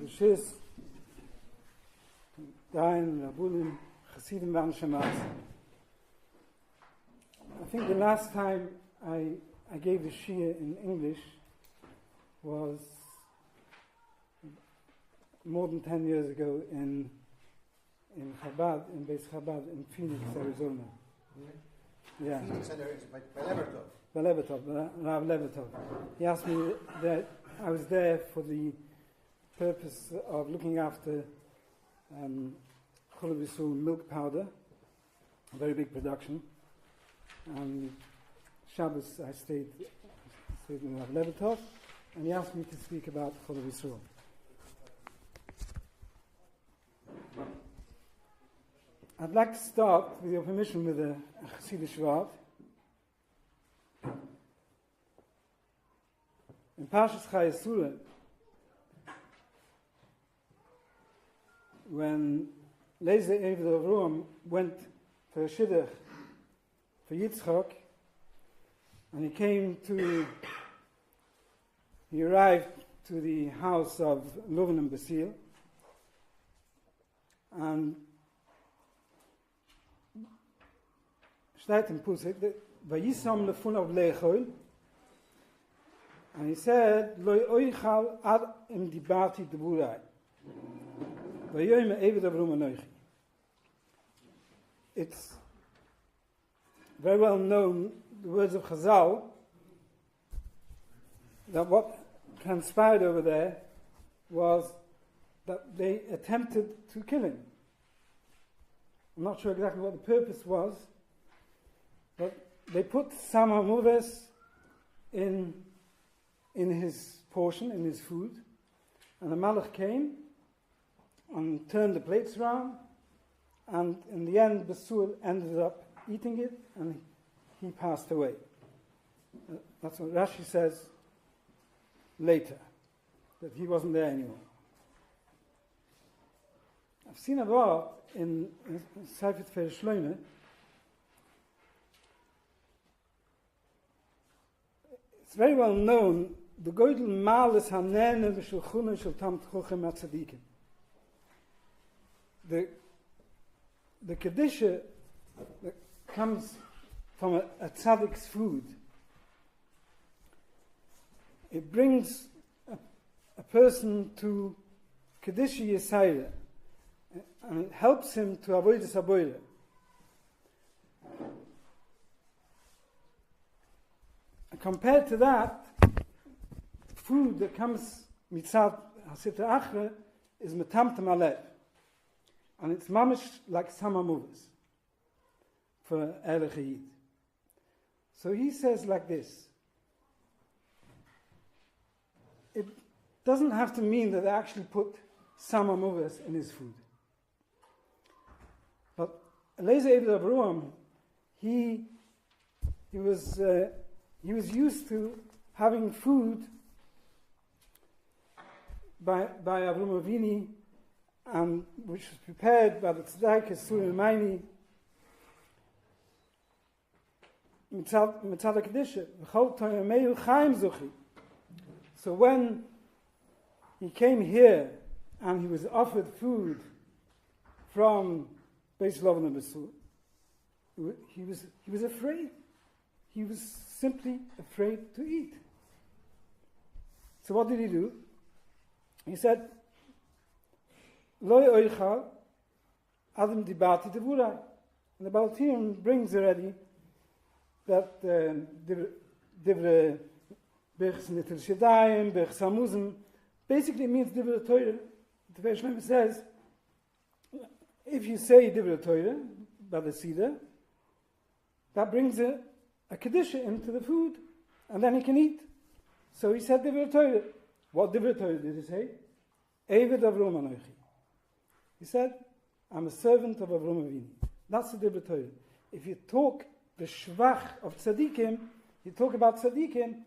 the Shis, Dayan, Rabulim, Chassidim, Van Shemas. I think the last time I gave the Shia in English was more than 10 years ago in Chabad, in Beis Chabad in Phoenix, Arizona. Yeah. Phoenix, Arizona, by Levertov. By Levertov, Rav Levertov. He asked me that I was there for the purpose of looking after KLBD milk powder, a very big production. And Shabbos I stayed with Rav Levertov, and he asked me to speak about KLBD. I'd like to start, with your permission, with a Chassidish word. In Parshas Chayesura, when Lezer Eved Avroam went for a shidduch for Yitzchak, and he arrived to the house of Reuven and Basil, and steht in Pusik, Vayisam lefunav leichol, and he said, Loi oichal ad im dibati deburai, vayoyim eved avrum anoichi. It's very well known, the words of Chazal, that what transpired over there was that they attempted to kill him. I'm not sure exactly what the purpose was, but they put Sama Muves in his portion, in his food, and the Malach came and turned the plates around, and in the end Basul ended up eating it, and he passed away. That's what Rashi says later, that he wasn't there anymore. I've seen a lot in Sefer Tefillah Shloimeh. It's very well known, the Goydel Malis Hanene V'Shulchuna Shel Tam Tchuchem HaTzadikim. The Kedusha that comes from a tzaddik's food, it brings a person to Kedusha Yesayra, and it helps him to avoid the Saboyra. Compared to that, food that comes mitzad hasitra achre is metamtem alev, and it's mamish like sama moves for Erech Yid. So he says like this: it doesn't have to mean that they actually put sama moves in his food, but Lezer Eved Avroam, he was used to having food by Avram Avini, which was prepared by the Tzedakah Suleimaini Mitzad HaKedusha. V'chol toyameu chaim zochi. So when he came here and he was offered food from Beis Reuven and Basul, he was afraid. He was simply afraid to eat. So what did he do? He said, Loi oichal adam dibati devurai. And the Baltian brings already that divre bechs nitel shedayim, bechs hamuzim, basically means divre Torah. The Veishlim says, if you say divre Torah, by the Seder, that brings a Kedusha into the food, and then he can eat. So he said Divrei Torah. What Divrei Torah did he say? Eved Avrom Anochi. He said, I'm a servant of Avrom Avini. That's the Divrei Torah. If you talk the Shvach of Tzadikim, you talk about Tzadikim,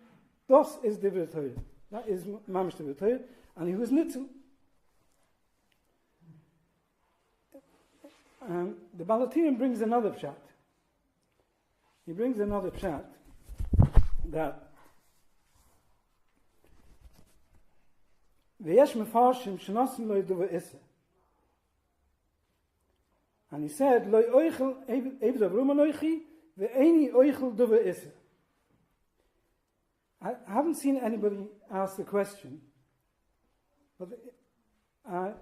das is Divrei Torah. That is Mamish Divrei Torah, and he was Nitzu. The Balatirian brings another pshat. He brings another pshat that V'yesh mefarshim shenosim lo yidova issa. And he said, lo yoichel eved avrum anoichi, ve'eni oichel dova issa. I haven't seen anybody ask the question, but I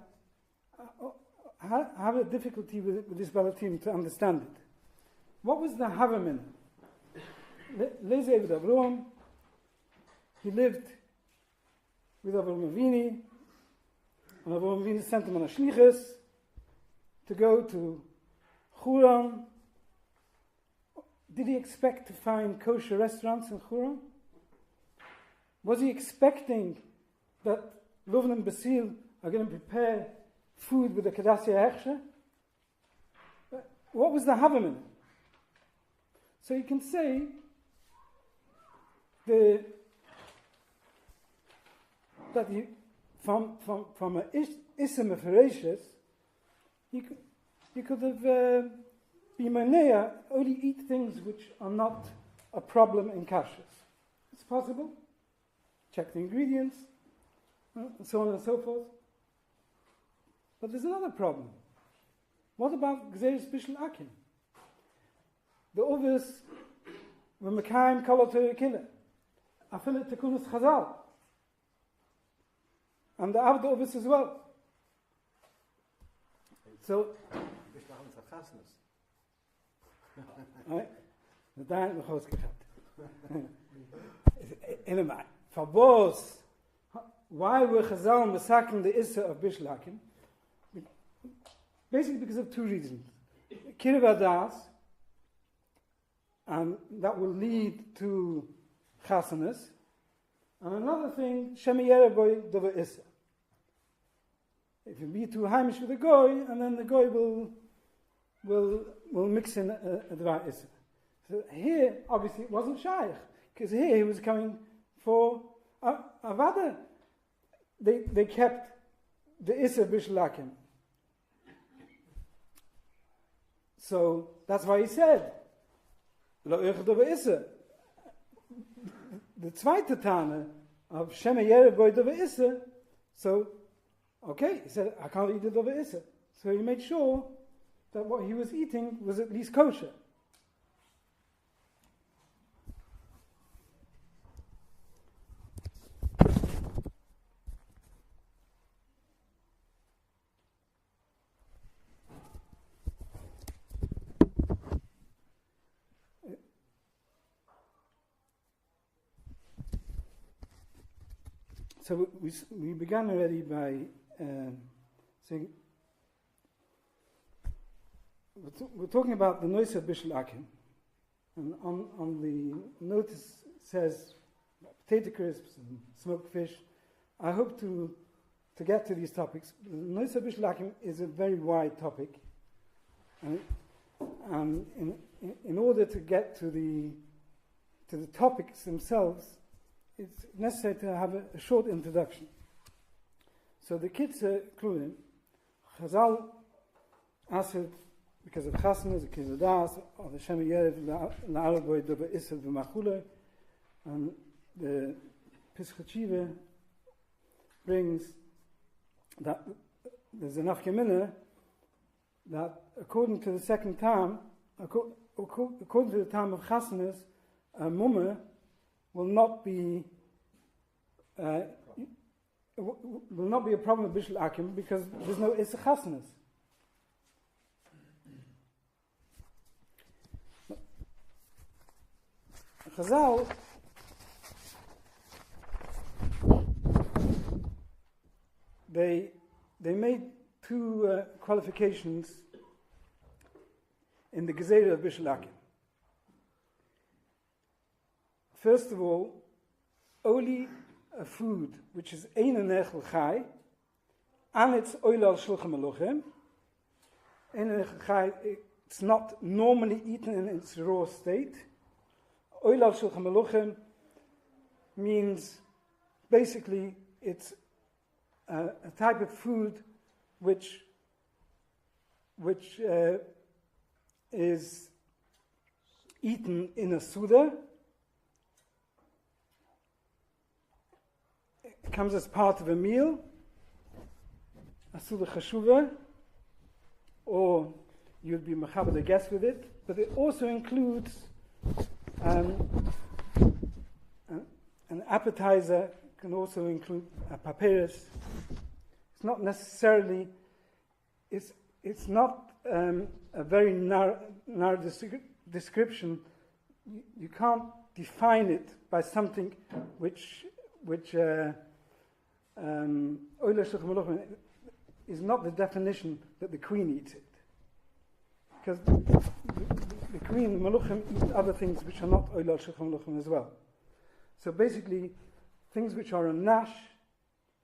have a difficulty with this Balatim to understand it. What was the Havamin? Leze Eved Avrom, he lived with Avrom Avini, and Avrom Avini sent him on a shlichus to go to Churan. Did he expect to find kosher restaurants in Churan? Was he expecting that Reuven and Basil are going to prepare food with the Kadasya Hechsher? What was the Havamin? So you can say that he, from a Ism of Horatius, you could have Bimanea only eat things which are not a problem in kashrus. It's possible. Check the ingredients, and so on and so forth. But there's another problem. What about Gzeirus Bishul Akim? The others were Mekayim Kolotor Killer. Afilet Tekunas Chazal. And the Avda others as well. So, right? The Dain Mechos Gehabt. Anyway, for both, why were Chazal massacring the Issa of Bishul Akim? Basically because of two reasons. Kiruv Adas, and that will lead to Chasanas. And another thing, Shemi Yereboy Dova Issa. If you be too Haimish with the Goy, and then the Goy will mix in a Dvar Issa. So here, obviously, it wasn't Shaykh, because here he was coming for Avada. They kept the Issa Bishul Akim. So that's why he said, Lo Euch Dova Issa. The zweite Tane of Sheme Yereboy Dova Issa, so, okay, he said, I can't eat the Dova Issa. So he made sure that what he was eating was at least kosher. So we began already by saying we're talking about the noise of Bishul Akim, and on the notice says potato crisps and smoked fish. I hope to get to these topics. The noise of Bishul Akim is a very wide topic, and in order to get to the topics themselves, it's necessary to have a short introduction. So the Kitzur Klulim, Chazal asked because of Chasnas, the Kizadas, or the Shemi Yerev, La'araboy Dova Issa V'machule, and the Pischachiva brings that there's enough Gemina that according to the second time, according to the time of Chasnas, a Mummah will not be a problem with Bishul Akim because there's no Issa Chasnas. Chazal they made two qualifications in the Gezerah of Bishul Akim. First of all, only a food which is ein nechel chai, and it's oilal shulchan meluchim. Ein nechel chai, it's not normally eaten in its raw state. Oilal shulchan meluchim means basically it's a type of food which is eaten in a suda. comes as part of a meal, asula chashuva, or you'd be mechaber the guest with it, but it also includes an appetizer, can also include a papyrus. It's not necessarily, it's not a very narrow description. You can't define it by something which Oila Shulchan Aruch is not the definition that the queen eats it. Because the queen, the Maluchim, eat other things which are not Oila Shulchan Aruch as well. So basically, things which are a nash,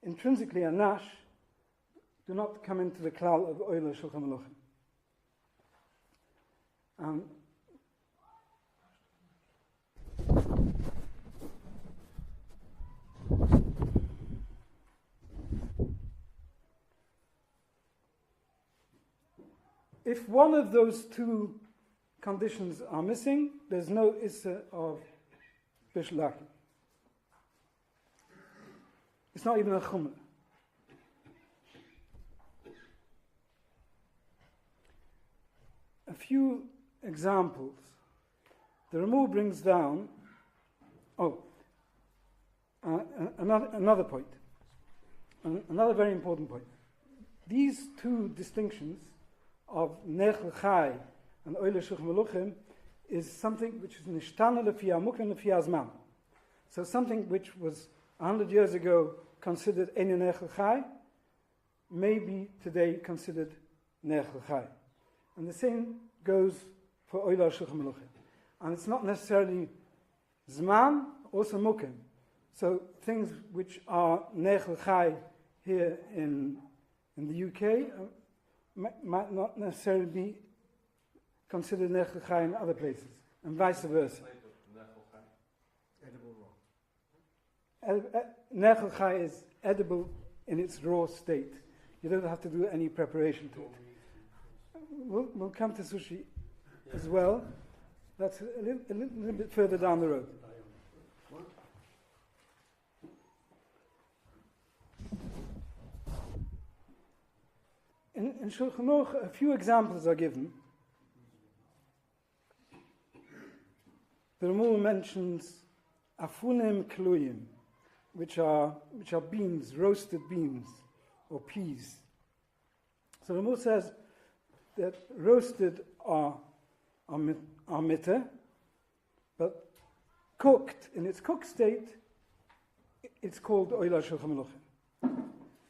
intrinsically a nash, do not come into the klal of Oila Shulchan Aruch. If one of those two conditions are missing, there's no issa of Bishul Yisroel. It's not even a chumrah. A few examples. The Ramah brings down. Another point. Another very important point. These two distinctions of Nechel Chai and Oile Shulchan Aruch is something which is nishtana lefi hamukrim lefi hazman. So something which was 100 years ago considered Ein Nechel Chai may be today considered Nechel Chai. And the same goes for Oile Shulchan Aruch. And it's not necessarily Zman, also Mukim. So things which are Nechel Chai here in the UK might not necessarily be considered Nechel Chai in other places, and vice versa. Nechel Chai is edible in its raw state. You don't have to do any preparation to it. We'll come to sushi as well. That's a little bit further down the road. In Shulchan Aruch, a few examples are given. The Ramah mentions afunim kluyim, which are beans, roasted beans or peas. So the Ramah says that roasted are mitter, but cooked in its cooked state, it's called Oila Shulchan Aruch.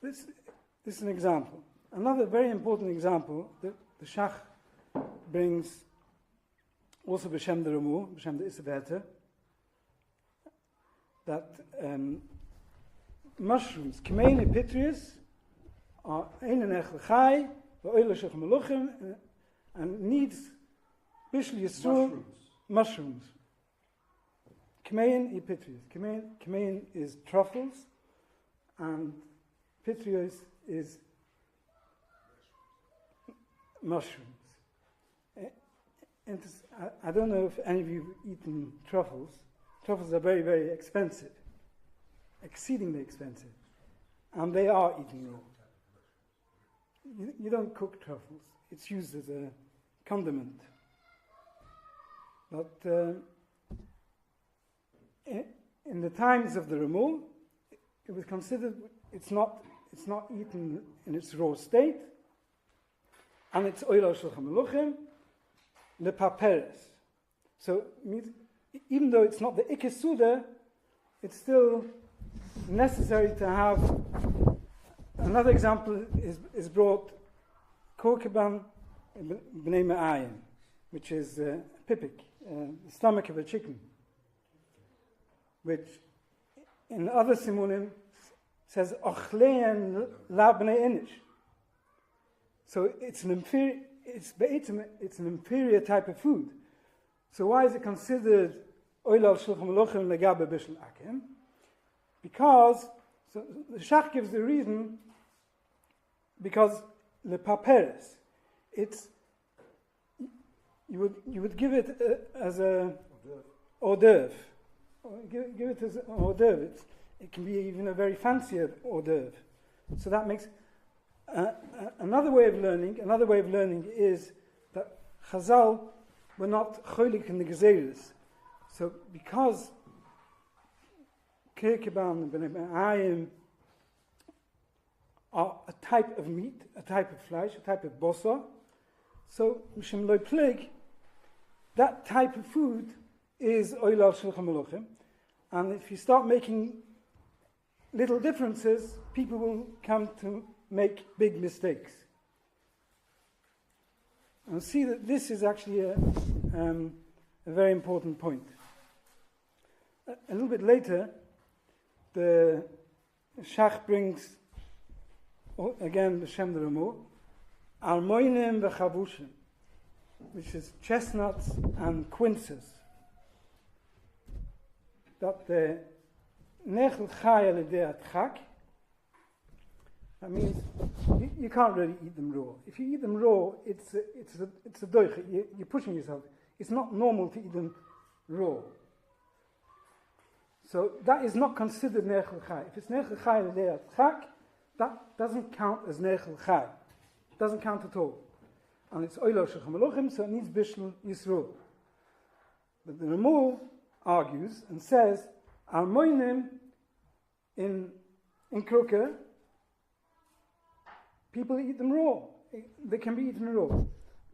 This is an example. Another very important example that the Shach brings, also b'shem the Ramah, b'shem the Isabeta, that mushrooms, Kmeini Pitrius, are Ein Nechel Chai, Oila Shulchan Aruch, and needs Bishul Yisroel mushrooms. Kmein Pitrius. Kmein is truffles, and Pitrius is mushrooms. I don't know if any of you have eaten truffles. Truffles are very, very expensive, exceedingly expensive, and they are eaten raw. You don't cook truffles. It's used as a condiment. But in the times of the Ramah, it was considered it's not eaten in its raw state, and it's Oila Shulchan Aruch lepaperes. So even though it's not the Ikesuda, it's still necessary to have. Another example is brought korkeban b'nei me'ayin, which is pipik, the stomach of a chicken, which in other simunim says ochlein la b'nei inish. So it's an inferior type of food. So why is it considered Oila Shulchan Aruch legabe Bishul Akim? Because so the Shach gives the reason. Because the paperes, it's you would give it as a hors d'oeuvre. Give it as an hors d'oeuvre. It can be even a very fancy hors d'oeuvre. So that makes another way of learning is that Chazal were not cholik in the gezeres. So because kirkeban and benayim are a type of meat, a type of flesh, a type of bosa, so Mishim Loi Plig, that type of food is oilal shulchan meluchim, and if you start making little differences, people will come to make big mistakes. And see that this is actually a very important point. A little bit later, the Shach brings, again, the Shem the Ramo, almoinim v'chavushim, which is chestnuts and quinces. That the nechel chai al-yedei atchak, that means you can't really eat them raw. If you eat them raw, it's a doiche. You're pushing yourself. It's not normal to eat them raw. So that is not considered nechel chai. If it's nechel chai al-yedei atchak, that doesn't count as nechel chai. Doesn't count at all. And it's oilo shulchan meluchim, so it needs Bishul Yisroel. But the Ramah argues and says, almoinim in Kruke, people eat them raw. They can be eaten raw.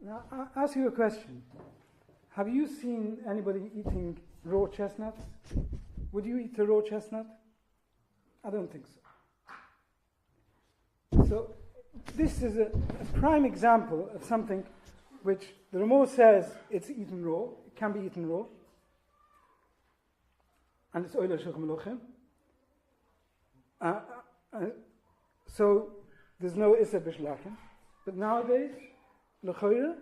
Now, I'll ask you a question. Have you seen anybody eating raw chestnuts? Would you eat a raw chestnut? I don't think so. So, this is a prime example of something which the Ramah says it's eaten raw, it can be eaten raw, and it's oilo shulchan meluchim. So there's no Issa Bishlakim, but nowadays, l'choyre,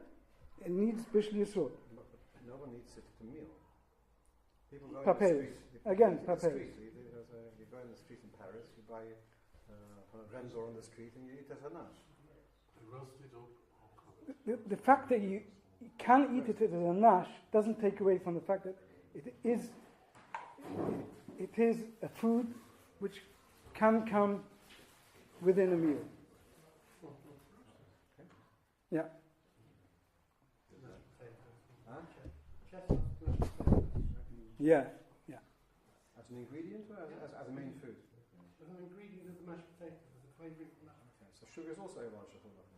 it needs Bishul Yisroel. No one eats it at a meal. People go Papayas. in the street. Again, You go papayas. in the street in Paris, you buy Remzor on the street and you eat as a nash. The fact that you can eat it as a nash doesn't take away from the fact that it is a food which can come within a meal. Yeah. Yeah. Yeah. As an ingredient or as a main food? As an ingredient of the mashed potatoes, as a flavouring for mashed potatoes. So sugar is also a large shulchan meluchim.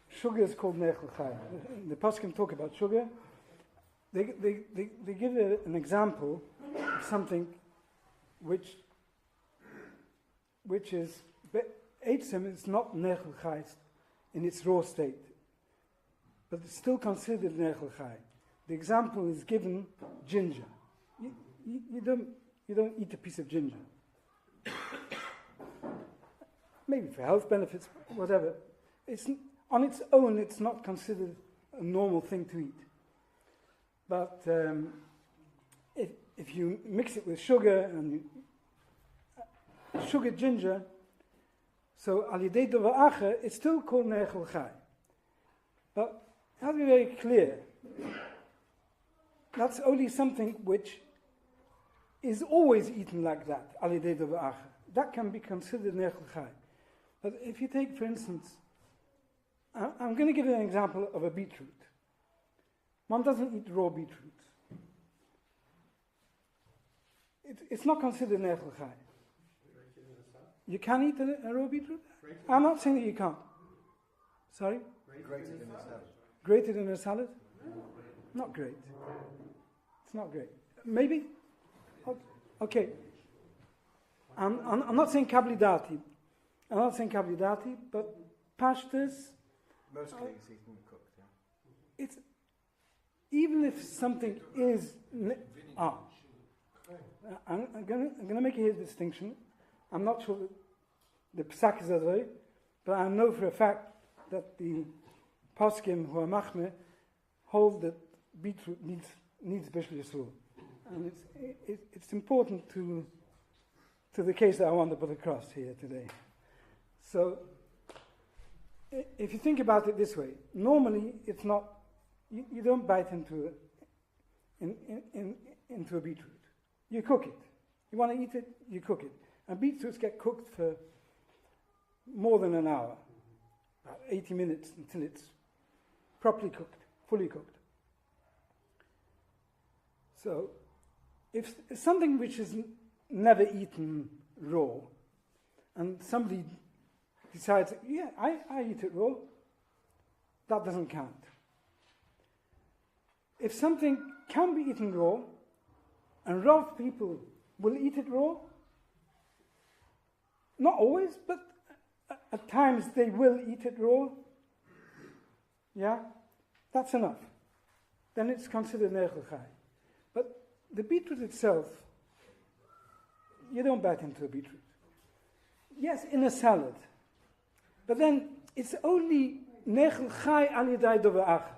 Sugar is called nechel chai. The poskim talk about sugar. They give an example of something which is eitzim is not nechel chai in its raw state, but it's still considered nechel chai. The example is given ginger. You don't eat a piece of ginger. Maybe for health benefits, whatever. On its own, it's not considered a normal thing to eat. But if you mix it with sugar and sugar ginger, so al yedei dover acher, it's still called nechel chai. But it has to be very clear. That's only something which is always eaten like that, al yedei dover acher. That can be considered nechel chai. But if you take, for instance, I'm going to give you an example of a beetroot. One doesn't eat raw beetroot. It's not considered nechel chai. You can eat a raw beetroot? I'm not saying that you can't. Sorry? Grated in a salad. Grated in a salad? Not great. It's not great. Maybe? Okay. I'm not saying kablidati. I'm not saying kablidati, but pashtas. Mostly it's eaten cooked, yeah. It's even if something is. I'm going to make a distinction. I'm not sure that the psak is that way, but I know for a fact that the poskim who are machmeh hold that beetroot needs Bishul Yisroel, and it's important to the case that I want to put across here today. So, if you think about it this way, normally it's not, you don't bite into into a beetroot. You cook it. You want to eat it, you cook it. And beetroots get cooked for more than an hour, about 80 minutes until it's properly cooked, fully cooked. So, if something which is never eaten raw, and somebody decides, yeah, I eat it raw, that doesn't count. If something can be eaten raw, and raw people will eat it raw, not always, but at times they will eat it raw, yeah, that's enough. Then it's considered nechel chai. But the beetroot itself, you don't bite into a beetroot. Yes, in a salad. But then it's only nechel chai al yedai dover acha.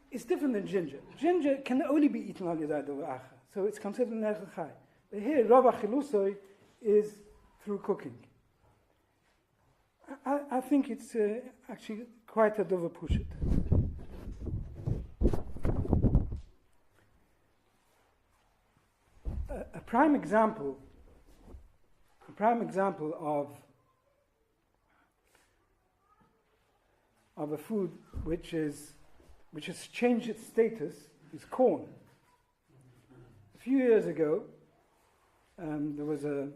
It's different than ginger. Ginger can only be eaten al yedai dover acha. So it's considered nechel chai. But here, Rav Achilusoi is through cooking. I think it's actually quite a dover pushit. A prime example of a food which has changed its status is corn. A few years ago, there was a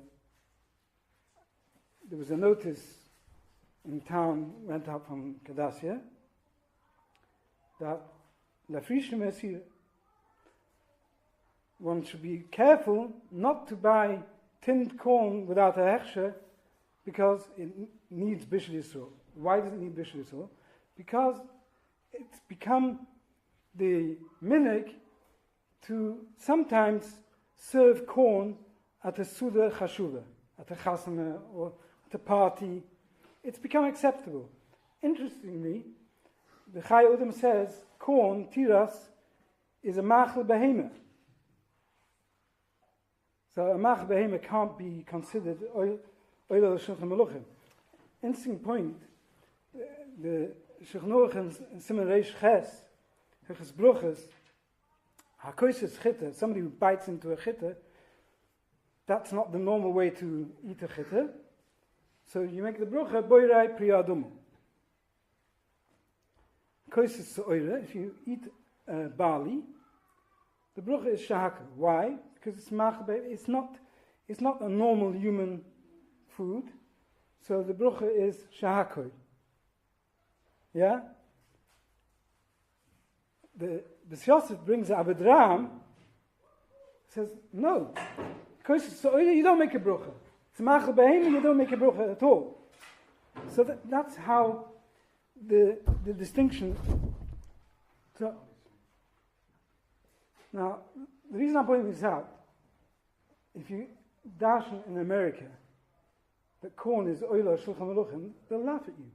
notice in town went out from Kadassia that La Frische Messire, one should be careful not to buy tinned corn without a hechsher because it needs Bishul Yisroel. Why does it need Bishul Yisroel? Because it's become the minhag to sometimes serve corn at a Suda Chashuva, at a chasana or at a party. It's become acceptable. Interestingly, the Chai Udam says corn, tiras, is a machel behemah. So a machel behemah can't be considered oil shulchan meluchim. Interesting point. The Shulchan in Siman Reish Ches, Hilchos Bruchos, hakoises chitta, somebody who bites into a chitta, that's not the normal way to eat a chitta. So you make the brucha boirai priyadum. Koises oire, if you eat barley, the brucha is shahaka. Why? Because it's not a normal human food. So the brucha is shahakoi. Yeah? The Yosef brings Abedram, says, no. Koises oire, you don't make a brucha. It's machal behema, you don't make a brucha at all. So that's how the distinction. So, now, the reason I'm pointing this out, if you dash in America that corn is oila shulchan meluchim, they'll laugh at you.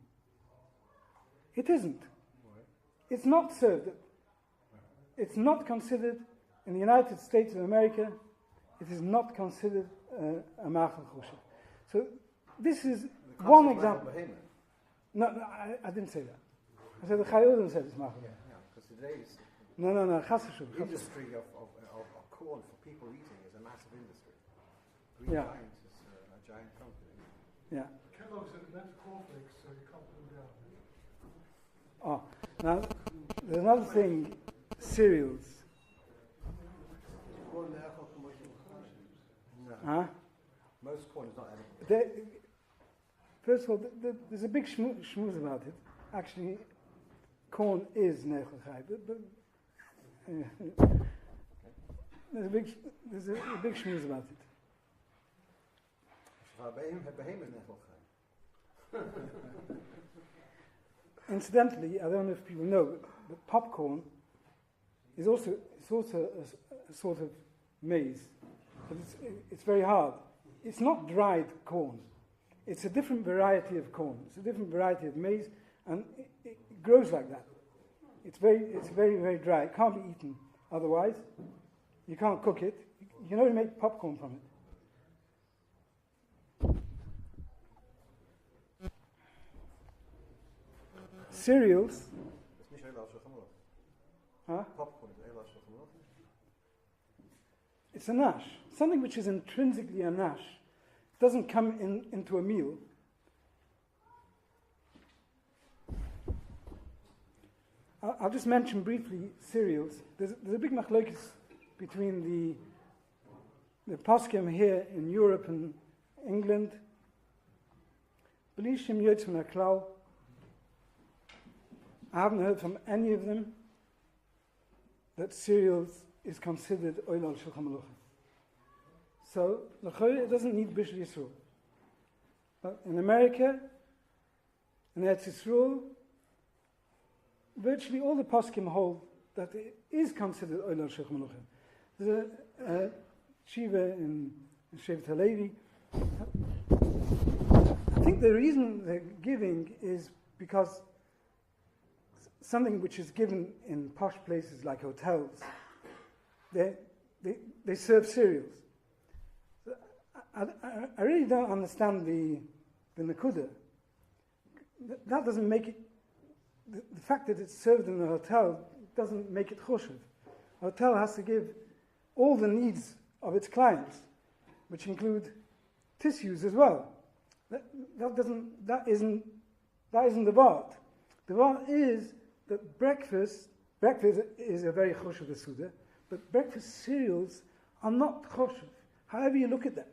It isn't. It's not served. It's not considered in the United States of America. It is not considered a machal choshev. So this is one example. No, I didn't say that. I said the Chai Udam said it's machal. Yeah, because today's No, chas v'shuv. industry of corn for people eating is a massive industry. Green Yeah. Giant is a giant company. Yeah. Kellogg's are meant for cornflakes, so you can't put them down. Oh, now there's another thing. Cereals. Corn now for commercial. No. Huh? Most corn is not edible. First of all, there's a big schmooze about it. Actually, corn is nechel chai, but there's a big schmooze about it. Behemoth is not chai. Incidentally, I don't know if people know, but popcorn is also a sort of maize, but it's very hard. It's not dried corn. It's a different variety of corn. It's a different variety of maize, and it grows like that. It's very, very dry. It can't be eaten otherwise. You can't cook it. You can only make popcorn from it. Cereals. Huh? Popcorn is Eila Shulchan Aruch. It's a nash. Something which is intrinsically a nash. It doesn't come into a meal. I'll just mention briefly cereals. There's a big machlokes between the poskim here in Europe and England. Belishim Yotz from Klal. I haven't heard from any of them that cereals is considered oil al shulchan aruch. So, it doesn't need Bishul Yisroel. But in America, in Eretz Yisrael, virtually all the poskim hold that it is considered oil al shulchan aruch. There's a shiva in Shevet HaLevi. I think the reason they're giving is because something which is given in posh places like hotels, they serve cereals. So I really don't understand the Nakuda. That doesn't make it, the fact that it's served in a hotel doesn't make it choshev. A hotel has to give all the needs of its clients, which include tissues as well. That isn't the vart. The vart is that breakfast is a very choshev suda, but breakfast cereals are not choshev. However you look at them.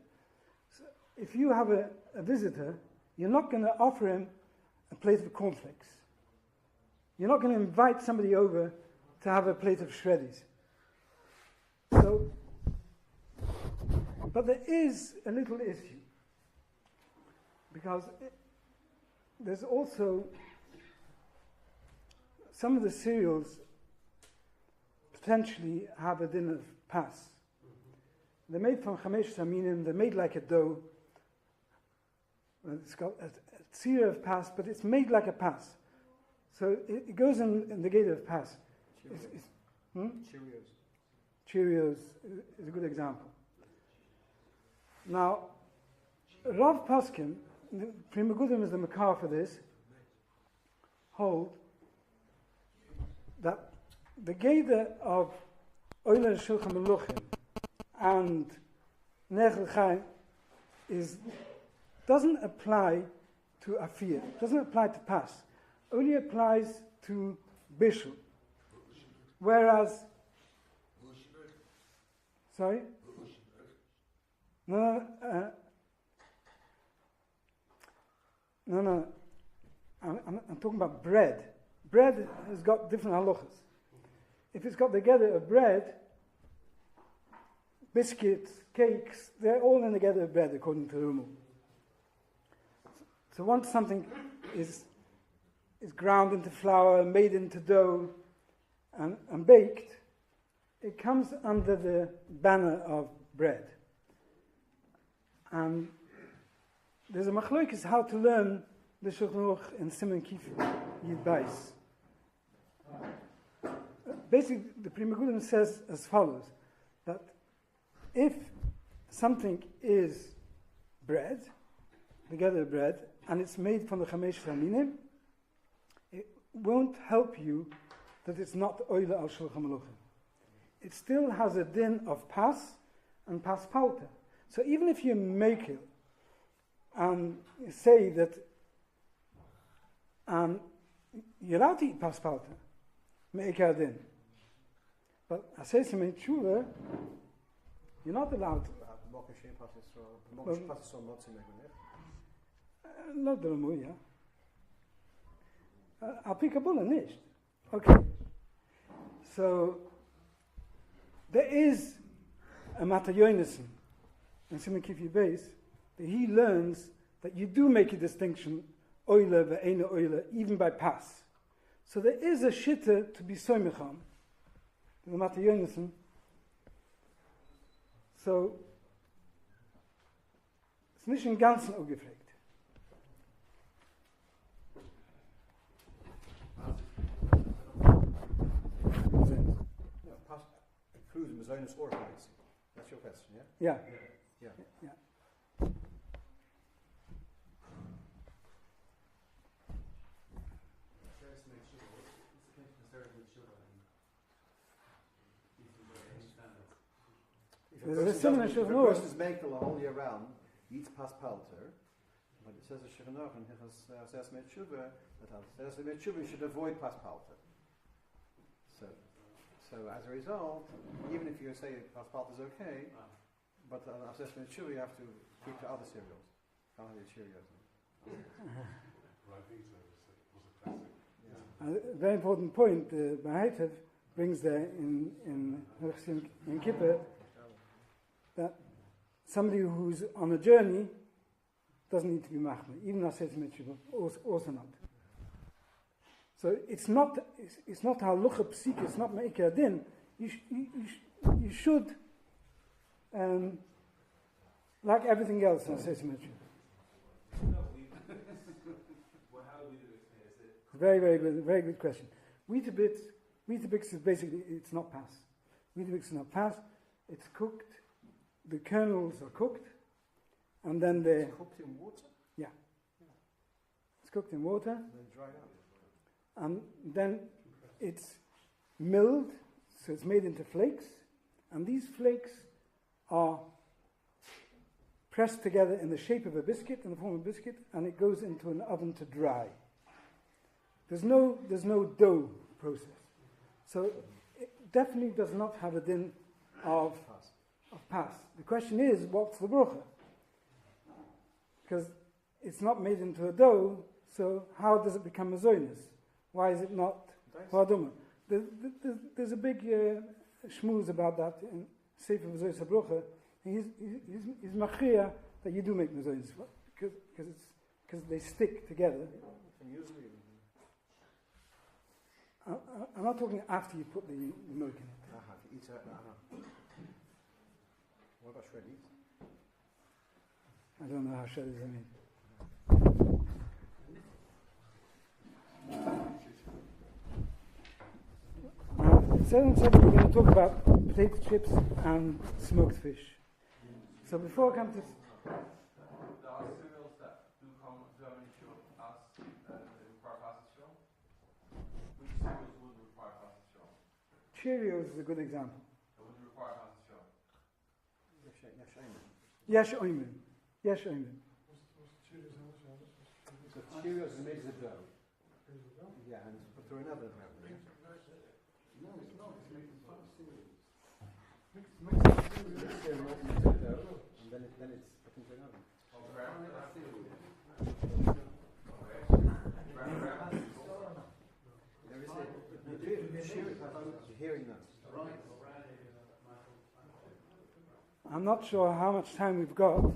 So if you have a visitor, you're not going to offer him a plate of cornflakes. You're not going to invite somebody over to have a plate of shreddies. So, but there is a little issue, because there's also some of the cereals potentially have a din of pas. They're made from chamesh aminim, they're made like a dough. It's got a tzira of pas, but it's made like a pas. So it goes in the gate of pas. Cheerios is a good example. Now, Rav Paskin, Pri Megudim is the makar for this, hold that the Geder of Oiler Shulchan Meluchim and Nechel Chaim doesn't apply to Afir, doesn't apply to Pas, only applies to Bishul. Whereas, sorry? No, I'm talking about bread. Bread has got different halachas. If it's got the gather of bread, biscuits, cakes, they're all in the gather of bread according to Rumu. So once something is ground into flour, made into dough, and baked, it comes under the banner of bread. And there's a machlokes how to learn the Shulchan Aruch in Siman Kif Yid Bais. Basically, the Pri Megudim says as follows, that if something is bread, together bread, and it's made from the Chamesh Aminim, it won't help you that it's not Oila al Shulchan Aruch. It still has a din of pas and pas palta. So even if you make it and say that you're allowed to eat pas palta, make a din. But I say to me, tshuva, you're not allowed to. Not the Ramuya. I'll pick a bullet nicht. Okay. So there is a Matayonism in Siman Kif Yid Beis that he learns that you do make a distinction, oila ve'ena oila, even by pas. So there is a shitta to be soymecham, the Matayonism. So it's nicht im Ganzen ungefragt. Includes Mazonis orphans. That's your question, yeah? Yeah. Yeah. There's a similar If a Shulchan person is makel the whole year round, he eats pas palter, but it says in Shulchan Aruch in Hilchos Ases Metshuva that Ases Metshuva you should avoid pas palter. So as a result, even if you say pas palter is okay, but Ases Metshuva you have to keep the other cereals. Can't have your Cheerios. A very important point, the Bahaitev brings there in Kippur that somebody who's on a journey doesn't need to be machmir, even Ases Metshuva, also not. So it's not halucha psik, it's not meikar din. You should, like everything else in Ases Metshuva. Very, very good question. Weetabix is basically, it's not pas. Weetabix is not pas. It's cooked. The kernels are cooked, and then It's cooked in water? Yeah. It's cooked in water. And then dried out. And then it's milled, so it's made into flakes, and these flakes are pressed together in the shape of a biscuit, in the form of a biscuit, and it goes into an oven to dry. There's no dough process. So it definitely does not have a din of pas. The question is, what's the bracha? Because it's not made into a dough, so how does it become a zoinus? Why is it not Huaduma? There's a big shmooze about that in Sefer V'Zois HaBrucha. He's machriya that you do make mezonos because they stick together. And usually, I'm not talking after you put the milk in it. What about shreddies? I don't know how shredders are made. So we're going to talk about potato chips and smoked fish. So before I come to... There are cereals that do come German show as require fast show. Which cereals would require fast show? Cheerios is a good example. It would require fast show. Yesh oimen. Yesh oimen. So Cheerios is made of dough. Yeah, and put through another dough. No, it's not. It's made from cereals. Mix cereal into dough, and then it's put into an oven. There is a hearing that. I'm not sure how much time we've got.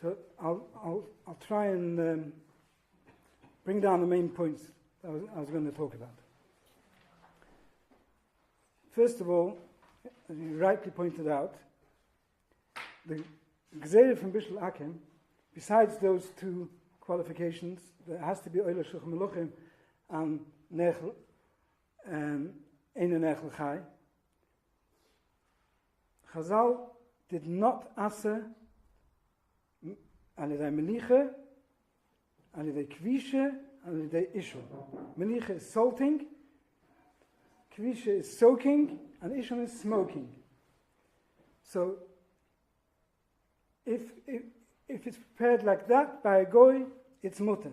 So I'll try and bring down the main points I was going to talk about. First of all, as you rightly pointed out, the Gzeira from Bishul Akim, besides those two qualifications, there has to be Oila Shulchan Meluchim and Nechel, Eine Nechel Chai. Chazal did not answer Alidei Melicha, Alidei Kvishe, Alidei Ishul. Melicha is salting, Kvishe is soaking, and Ishul is smoking. So, if it's prepared like that by a goy, it's mutter.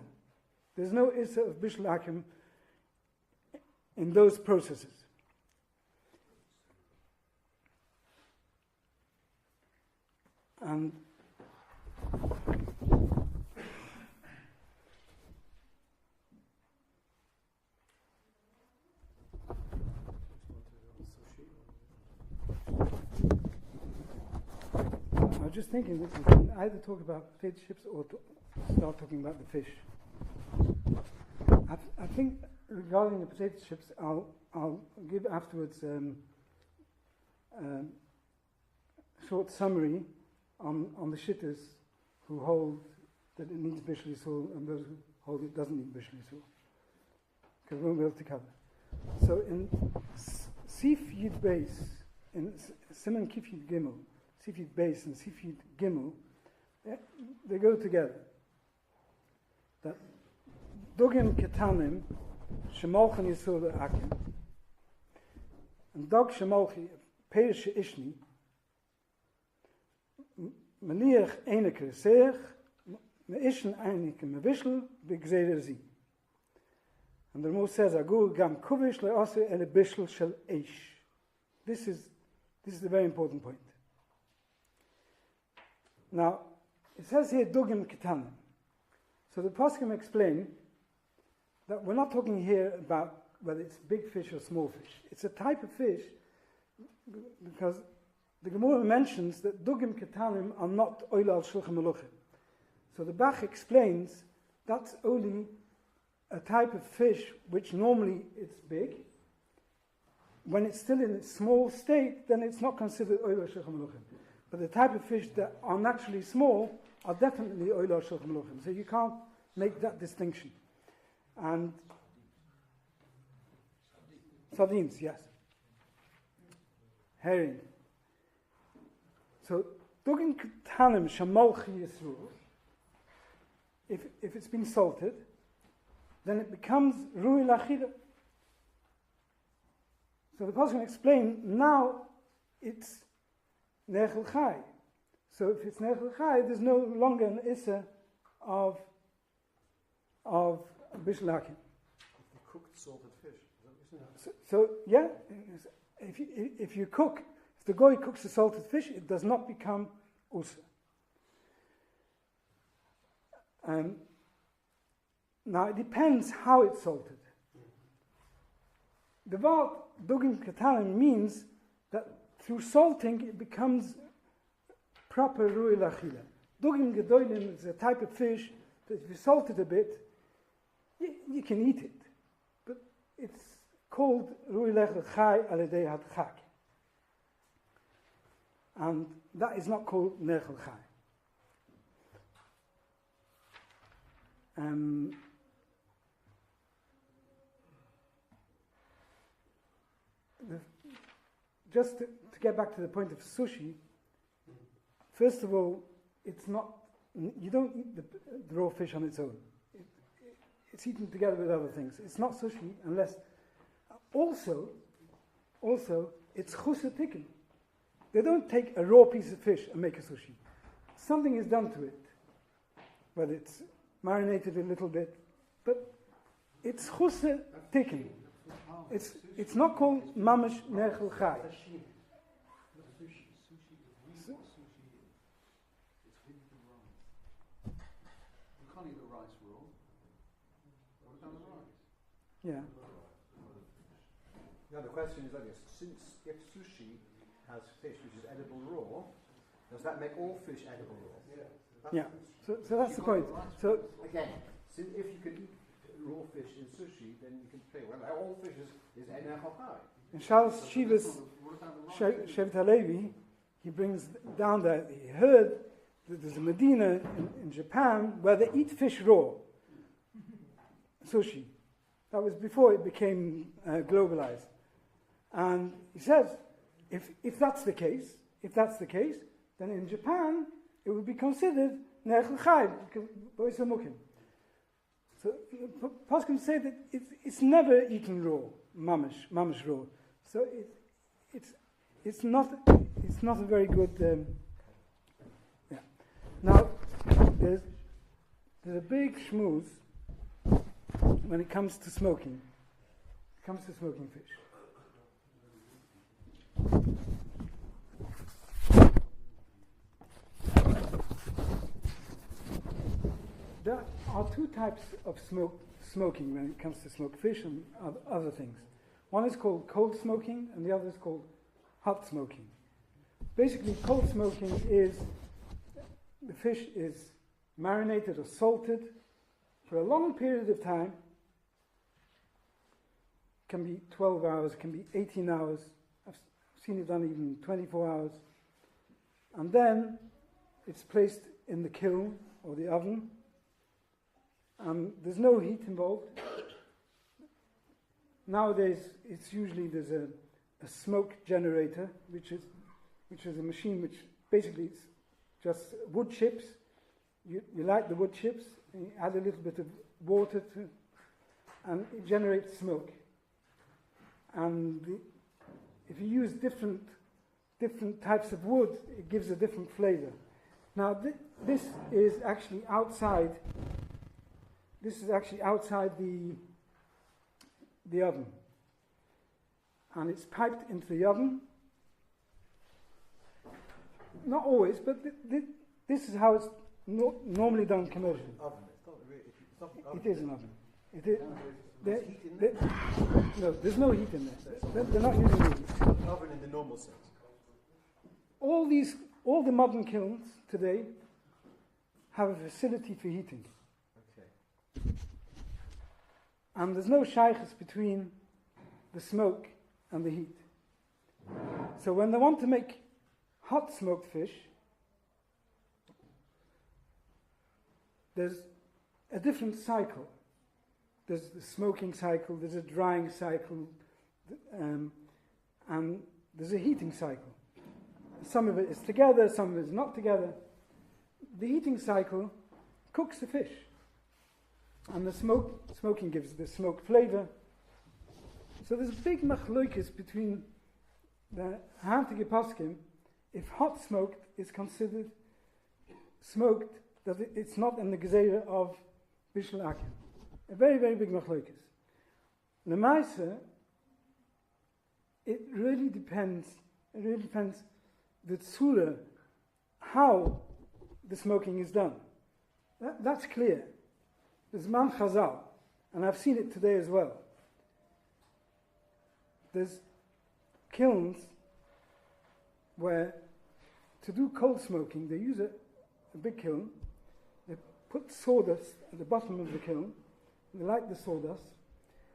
There's no issa of Bishul Akim in those processes. And I was just thinking that we can either talk about potato chips or start talking about the fish. I think regarding the potato chips, I'll give afterwards short summary on the shitters who hold that it needs Bishul Yisroel and those who hold it doesn't need Bishul Yisroel, because we won't be able to cover. So in Sif Yid Beis, in Siman Kif Yid Gimel, Sif Yid Beis and Sif Yid Gimel, they go together. That Dogim Ketanim Shemolchan Yisroel Akim. and dog shemalchi, perish ishni, maniach enike seach, me ishen einike me wishel, bigzeder zi. And the Moshe says, Agul gam kuvish le ose ele bishel shel eish. This is a very important point. Now, it says here, dugim ketanim. So the poskim explain that we're not talking here about whether it's big fish or small fish. It's a type of fish because the Gemara mentions that dugim ketanim are not oila al shulchan meluchim. So the Bach explains that's only a type of fish which normally it's big. When it's still in its small state, then it's not considered oila al shulchan meluchim. But the type of fish that are naturally small are definitely oila al shulchan meluchim. So you can't make that distinction. And sardines, yes. Herring. So, dugim ketanim shamalchi Yisroel, if it's been salted, then it becomes ru'i lachila. So the person explained, now it's nechel chai. So if it's nechel chai, there's no longer an issa of bishul hakim. The cooked salted fish. So yeah, if you cook, if the goy cooks the salted fish, it does not become usa. Now it depends how it's salted. The word dugim ketanim means that through salting it becomes proper ru'i lachila. Dugim gedolim is a type of fish that if you salt it a bit, you can eat it, but it's called ru'i lechel chai aledei hadchak, and that is not called nechel chai. Just to get back to the point of sushi, first of all, it's not, you don't eat the raw fish on its own. It's eaten together with other things. It's not sushi unless, also, it's chusa tikkun. They don't take a raw piece of fish and make a sushi. Something is done to it, whether it's marinated a little bit, but it's chusa tikkun. It's not called mamash nechel chai. Yeah. Now the question is like this: since if sushi has fish which is edible raw, does that make all fish edible raw? Yeah. So that's the point. So again, since if you can eat raw fish in sushi, then you can say, well, all fish is nechel chai. in Charles Shiva's Shevet HaLevi, he brings down that he heard that there's a Medina in Japan where they eat fish raw, sushi. That was before it became globalized. And he says, if that's the case, then in Japan it would be considered nechel chai, bois hamukim. So Poskim say that it's never eaten raw, mamish raw. So it's not a very good. Yeah. Now there's a big schmooze when it comes to smoking. It comes to smoking fish. There are two types of smoking when it comes to smoked fish and other things. One is called cold smoking and the other is called hot smoking. Basically, cold smoking is the fish is marinated or salted for a long period of time. It can be 12 hours, it can be 18 hours. I've seen it done even 24 hours. And then it's placed in the kiln or the oven. There's no heat involved. Nowadays, it's usually there's a smoke generator, which is a machine which basically is just wood chips. You light the wood chips, and you add a little bit of water and it generates smoke. And if you use different types of wood, it gives a different flavor. Now this is actually outside. This is actually outside the oven, and it's piped into the oven. Not always, but this is how it's normally done commercially. Oven. It's not really. It's not the oven. It is an oven. It is. There's heat in there? No, there's no heat in this. They're not using heat. It's not an oven in the normal sense. All the modern kilns today have a facility for heating. Okay. And there's no shaykhs between the smoke and the heat. So when they want to make hot smoked fish, there's a different cycle. There's the smoking cycle, there's a drying cycle, and there's a heating cycle. Some of it is together, some of it is not together. The heating cycle cooks the fish. And the smoking gives the smoke flavor. So there's a big machloikis between the Hantige Poskim. If hot smoked is considered smoked, that it's not in the gezeira of Bishul Akin. A very, very big machloikis. The Maisa, it really depends the tzura, how the smoking is done. That's clear. There's Man Chazal, and I've seen it today as well. There's kilns where to do cold smoking, they use a big kiln, they put sawdust at the bottom of the kiln, they light the sawdust,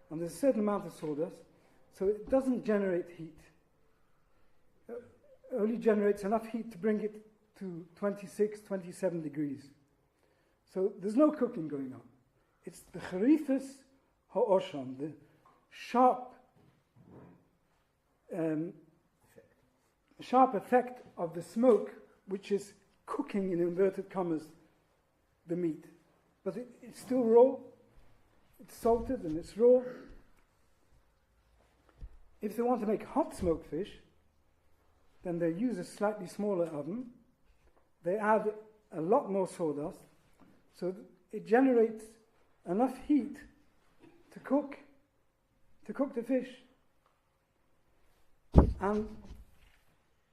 and there's a certain amount of sawdust, so it doesn't generate heat. It only generates enough heat to bring it to 26, 27 degrees. So there's no cooking going on. It's the charifus ha'osham, the sharp effect of the smoke, which is cooking, in inverted commas, the meat. But it's still raw, it's salted and it's raw. If they want to make hot smoked fish, then they use a slightly smaller oven. They add a lot more sawdust, so it generates enough heat to cook the fish. And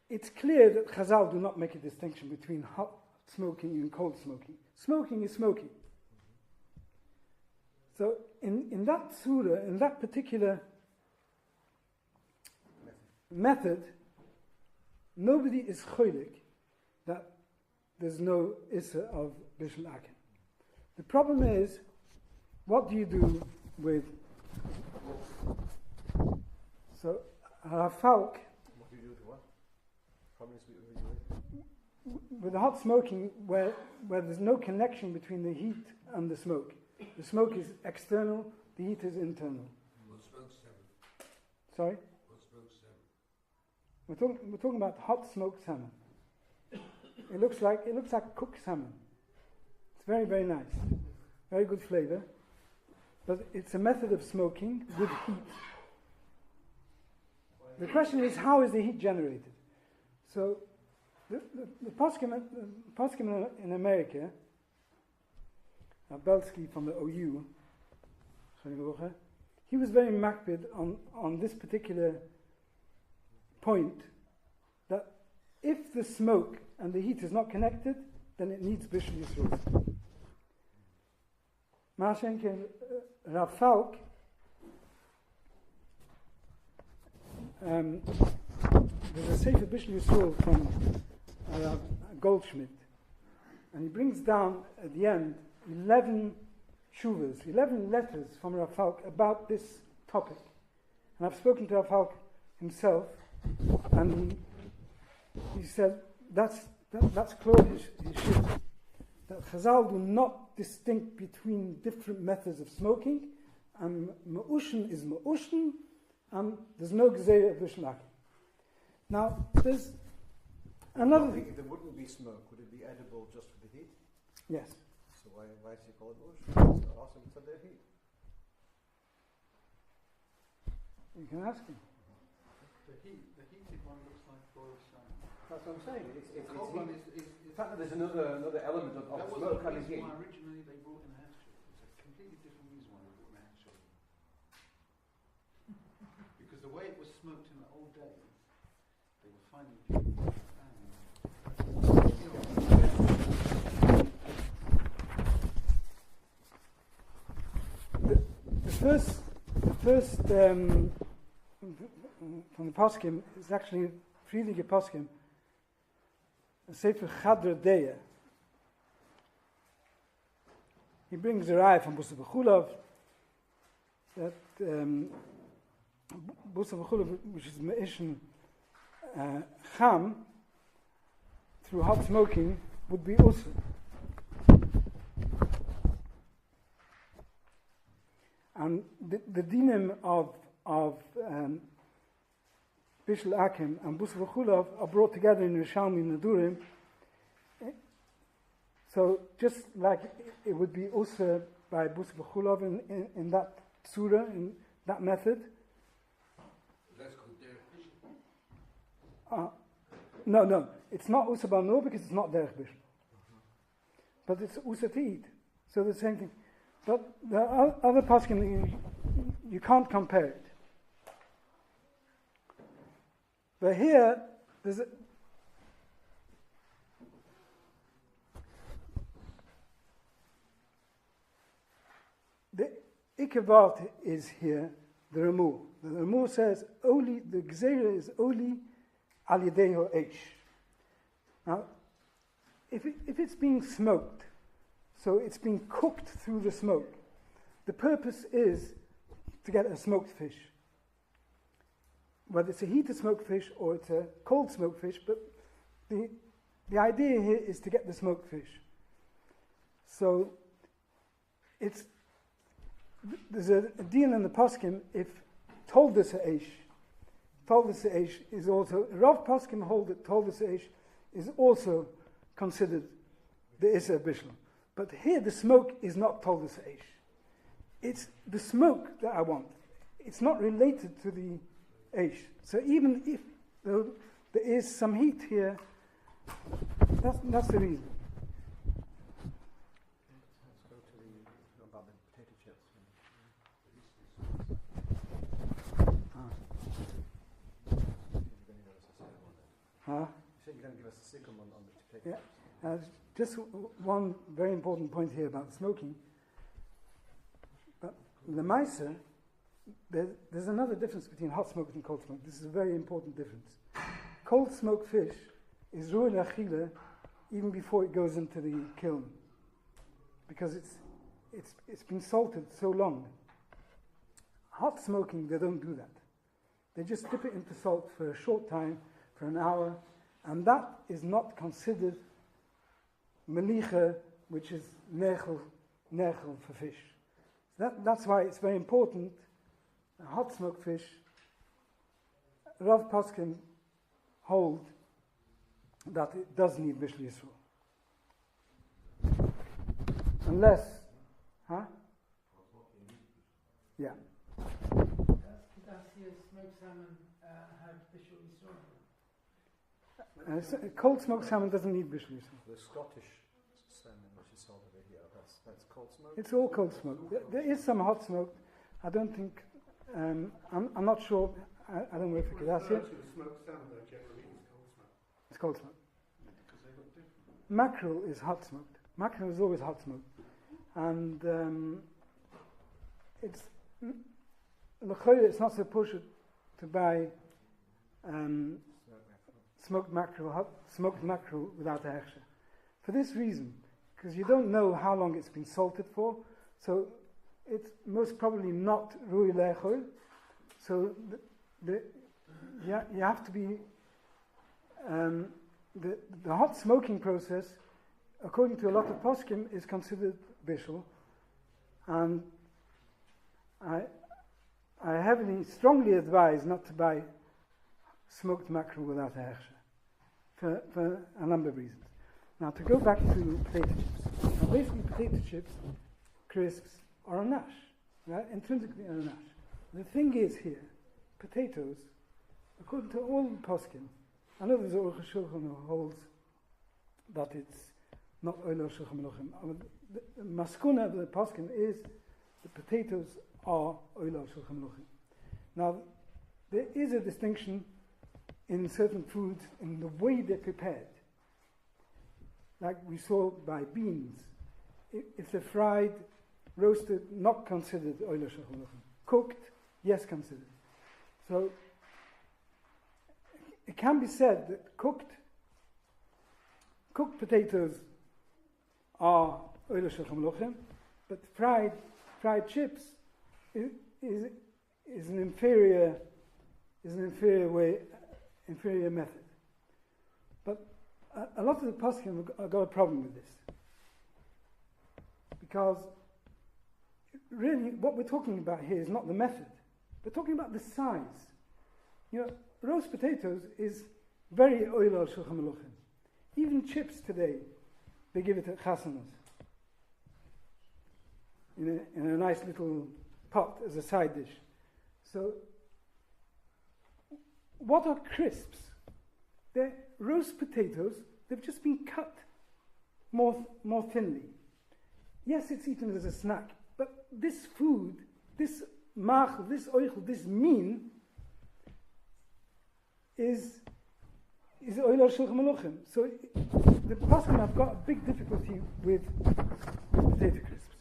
it's clear that Chazal do not make a distinction between hot smoking and cold smoking. Smoking is smoking. So in that surah, in that particular method, nobody is cholik that there's no issa of Bishul Akin. The problem is, what do you do with... So, Rafalk... What do you do with what? Problem is with the hot smoking, where there's no connection between the heat and the smoke. The smoke is external, the heat is internal. What smoked salmon? Sorry? What smoked salmon? We're talking about hot smoked salmon. It looks like cooked salmon. It's very, very nice. Very good flavor. But it's a method of smoking with heat. The question is, how is the heat generated? So, the poskim in America, Belsky from the OU, he was very makpid on this particular point, that if the smoke and the heat is not connected, then it needs Bishul Yisroel. Mashenke Rav Falk, there's a Sefer Bishul Yisroel from Goldschmidt, and he brings down at the end 11 shuvas, 11 letters from Rav Falk about this topic. And I've spoken to Rav Falk himself, and he said that's clear his shit. That Chazal do not distinct between different methods of smoking, and ma'ushin is ma'ushin, and there's no gezeira of Bishul Akin. Now, there's another thing. If there wouldn't be smoke, would it be edible just with the heat? Yes. So why is he called ma'ushin? So ask him to their heat. You can ask him. The heated one looks like boiled salmon. That's what I'm saying. The cold one is The fact that there's another element of that was smoke the coming reason in. why originally they brought in a hash chip. It's a completely different reason why they brought in a hash chip. Because the way it was smoked in the old days, they were finding people The first from the poskim is actually Friedige poskim, a sefer Chadra Deya. He brings a raya from Busa B'chulav that Busa B'chulav, which is Me'ishin Cham, through hot smoking, would be usr. And the dinim of Bishul Akim and Busa B'chulav are brought together in Rishalmi Nadurim. So just like it would be usr by Busa B'chulav in that surah, in that method. That's called derech bishul. No, it's not usr b'no because it's not derech bishul. But it's usr to eat. So the same thing. But the other poskim, you can't compare it. But here, there's the Ikevat is here, the Ramur. The Ramur says, only the Gzeira is only al yadeho H. Now, if it's being smoked, so it's being cooked through the smoke, the purpose is to get a smoked fish. Whether it's a heated smoked fish or it's a cold smoked fish, but the idea here is to get the smoked fish. So there's a deal in the poskim if toldus ha'esh is also, Rav poskim hold that toldus ha'esh is also considered the Issa Bishul. But here the smoke is not toldus ha'esh. It's the smoke that I want. It's not related to the Eish. So even if there is some heat here, that's the reason. Let's go to about the potato chips. Huh? You said you're going to give us a sikkim on the potato chips. Just one very important point here about smoking. But the Maisa, there's another difference between hot smoke and cold smoke. This is a very important difference. Cold smoked fish is ru'el achila even before it goes into the kiln, because it's been salted so long. Hot smoking, they don't do that. They just dip it into salt for a short time, for an hour, and that is not considered melicha, which is nechel for fish. That's why it's very important. A hot smoked fish, Rav Poskim hold that it does need Bishul Yisroel. Unless, yeah. Does here smoked salmon have Bishul Yisroel? Cold smoked salmon doesn't need Bishul Yisroel. The Scottish salmon, which is sold over here, that's cold smoke? It's all cold smoke. There is some hot smoke. I don't think, I'm not sure, I don't work for Kedassia. Smoked salmon, though, generally is cold smoke. It's cold smoke. because they look different. Mackerel is hot smoked. Mackerel is always hot smoked. And it's not so pushed to buy smoked mackerel without a hechsher. For this reason, because you don't know how long it's been salted for, so it's most probably not ru'el lechol. So you have to be the hot smoking process, according to a lot of poskim, is considered bishul, and I heavily, strongly advise not to buy smoked mackerel without a hechsher for a number of reasons. Now, to go back to potato chips. Now, basically, potato chips, crisps, are a nash, right? Intrinsically are a nash. The thing is here, potatoes, according to all the poskim, I know there's a Aruch HaShulchan who holds that it's not oila shulchan meluchim. The maskuna of the poskim is the potatoes are oila shulchan meluchim. Now, there is a distinction in certain foods in the way they're prepared. Like we saw by beans. If they're fried, roasted, not considered oila shulchan meluchim. Cooked, yes, considered. So, it can be said that cooked potatoes are oila shulchan meluchim, but fried chips is an inferior method. But a lot of the poskim have got a problem with this, because really what we're talking about here is not the method. We're talking about the size. Roast potatoes is very oila shulchan meluchim. Even chips today, they give it at chasanas in a nice little pot as a side dish. So, what are crisps? They're roast potatoes. They've just been cut more thinly. Yes, it's eaten as a snack, but this food, this mach, this oichel, this mean is oila shulchan meluchim. So the poskim have got a big difficulty with potato crisps.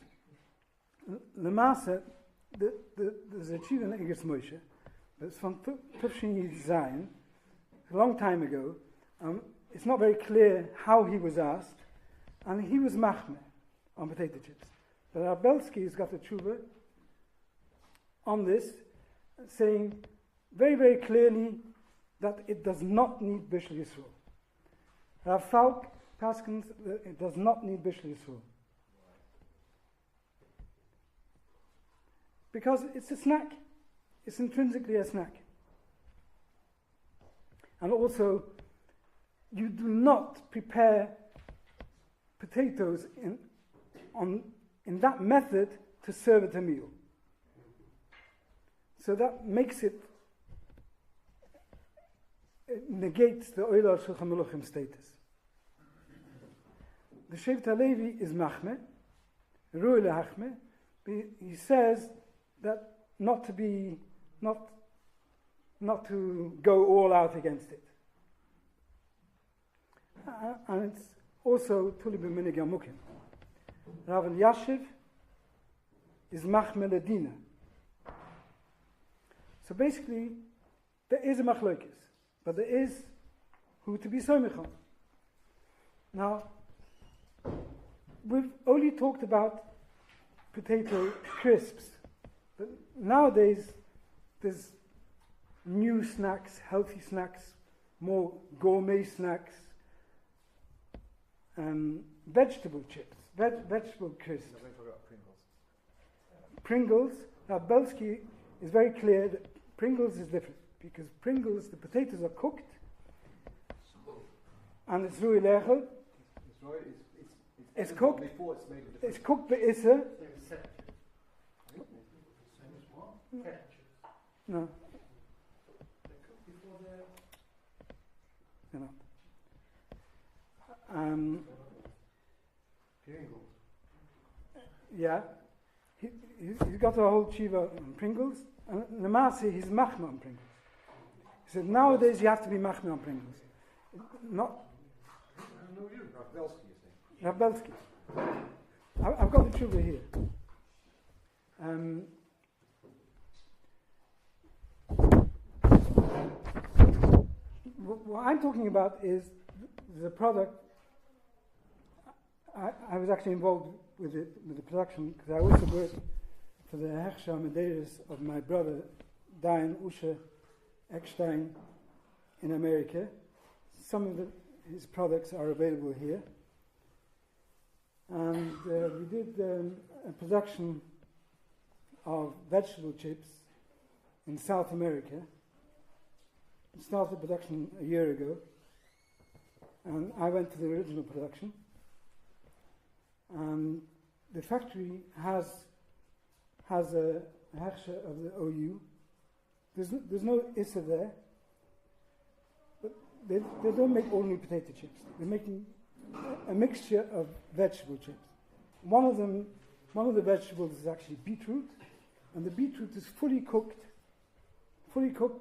Lemasa, there's a chiv in Igros Moshe, but it's from Tufshin Zion, a long time ago. It's not very clear how he was asked, and he was machmeh on potato chips. But Arbelski has got a tshuva on this, saying very, very clearly that it does not need Bishul Yisroel. Rav Falk paskins that it does not need Bishul Yisroel. Because it's a snack. It's intrinsically a snack. And also, you do not prepare potatoes in that method to serve at a meal. So that makes it negates the oila shulchan meluchim status. The Shevet HaLevi is machmeh, ru'eh lehachmeh. He says that not to go all out against it. And it's also tuli b'minig hamukim. Rav Yashiv is machmeh ledina. So basically, there is a machlokes, but there is who to be soymech on. Now, we've only talked about potato crisps, but nowadays there's new snacks, healthy snacks, more gourmet snacks, vegetable chips, vegetable crisps. Nobody forgot Pringles. Pringles. Now, Belsky is very clear that Pringles is different, because Pringles, the potatoes are cooked, and it's ru'eh lechel. It's cooked. Before it's made. It's cooked be'isser. No. You know. Yeah. He's got a whole chiva on Pringles, and Namasi he's machmeh on Pringles. He said nowadays you have to be machmeh on Pringles. Not. Rabelski. I've got the chiva here. What I'm talking about is the product. I was actually involved with the production, because I also worked for the Hechsha Medeiros of my brother, Diane Usha Eckstein, in America. Some of his products are available here. And we did a production of vegetable chips in South America. We started production a year ago, and I went to the original production. And the factory has a hechsher of the OU. There's no Issa there, they don't make ordinary potato chips. They're making a mixture of vegetable chips. One of the vegetables is actually beetroot, and the beetroot is fully cooked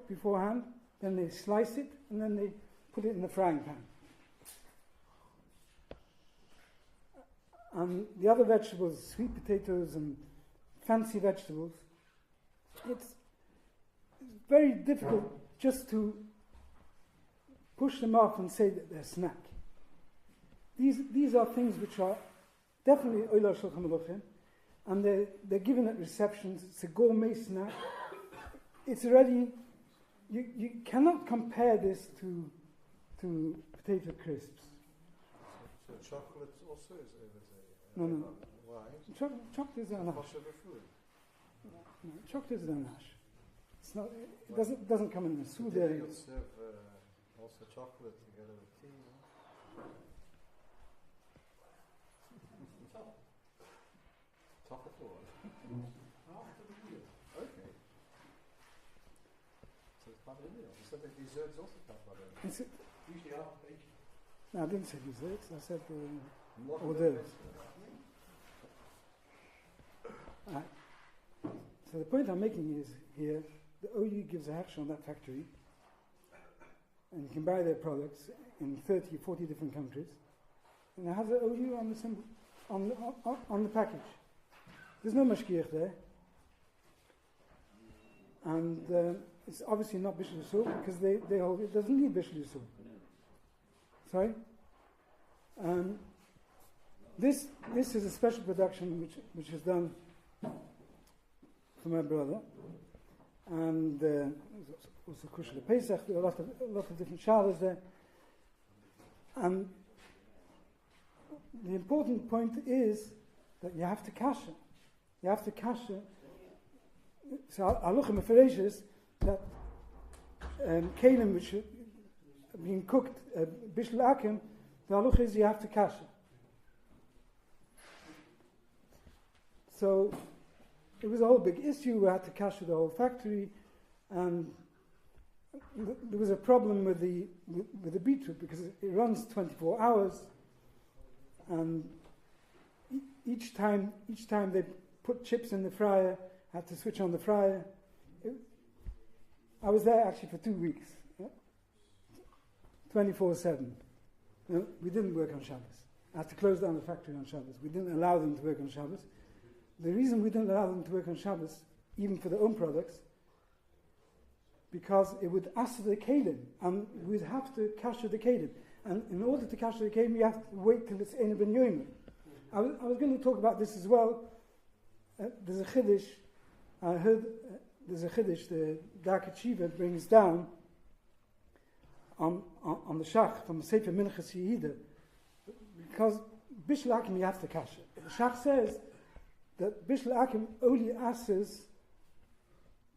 beforehand. Then they slice it, and then they put it in the frying pan. And the other vegetables, sweet potatoes and fancy vegetables, it's very difficult just to push them off and say that they're snack. These are things which are definitely Oila Shulchan Aruch, and they're given at receptions. It's a gourmet snack. It's already, you cannot compare this to potato crisps. So chocolate also is No. why? Chocolate is an ash. Kosher food. No, chocolate is an ash. It's not. It doesn't come in the soup. Today you'll serve also chocolate together with tea. No? Top of all. Okay. So it's part of the meal. You said that desserts also part of it. Usually after bacon. No, I didn't say desserts. I said Not hors the d'oeuvres. best. Right. So the point I'm making is here, the OU gives a hachshon on that factory, and you can buy their products in 30, 40 different countries, and it has the OU on the symbol, on the package. There's no Mashgiach there, and it's obviously not Bishul Yisroel because they hold it doesn't need Bishul Yisroel. Sorry. This is a special production which is done for my brother, and also Kushel Pesach. There are a lot of different shalas there, and the important point is that you have to kasha. You have to kasha. So Aluchim Mefereshes that kalim which are being cooked bishul akim, the aluch is you have to kasha. So it was a whole big issue. We had to kasha the whole factory, and there was a problem with the beetroot because it runs 24 hours, and each time they put chips in the fryer, had to switch on the fryer. I was there actually for 2 weeks, 24/7. We didn't work on Shabbos. I had to close down the factory on Shabbos. We didn't allow them to work on Shabbos. The reason we didn't allow them to work on Shabbos, even for their own products, because it would ask the kelim, and we'd have to kasher the kelim. And in order to kasher the kelim, you have to wait till it's Ein Ben Yomer. I was going to talk about this as well. There's a chiddush. I heard there's a chiddush the Dark Shiva brings down on the Shach from the Sefer Minchas Yehida, because Bishul Akim you have to kasher. The Shach says that Bishul Akim only asks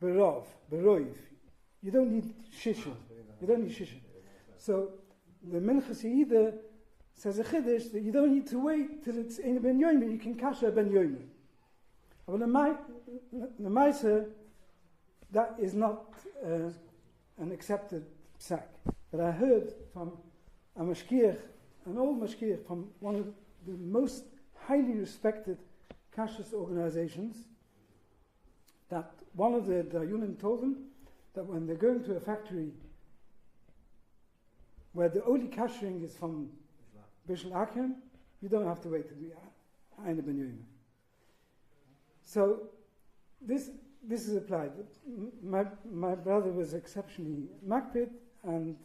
berov. You don't need shishin. So the Minchas Yehida says a chiddush that you don't need to wait till it's in Ben Yomer. You can kasher Ben Yomer. But the Maisa, that is not an accepted psak. But I heard from a Mashgiach, an old Mashgiach from one of the most highly respected kashrus organizations, that one of the Dayunim told them that when they're going to a factory where the only kashering is from Bishul Akim, you don't have to wait till the Ein Ben Yomer. So this is applied. My brother was exceptionally makpid, and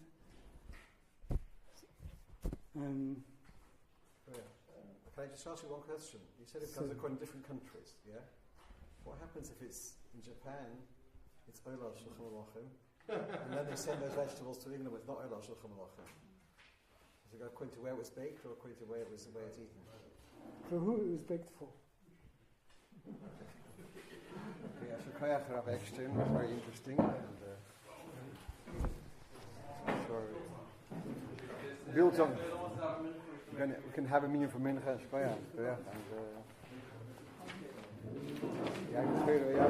Can I just ask you one question? You said it comes according to different countries, yeah? What happens if it's in Japan, it's Ola Shulchan Aruch, and then they send those vegetables to England with not Ola Shulchan Aruch? Does it go according to where it was baked or according to where it's eaten? For who it was baked for? Okay, so Rabbi Yaakov Eckstein was very interesting, and built on. We can have a meeting for Mincha and Shkoyach. Ja, ik weet wel, ja.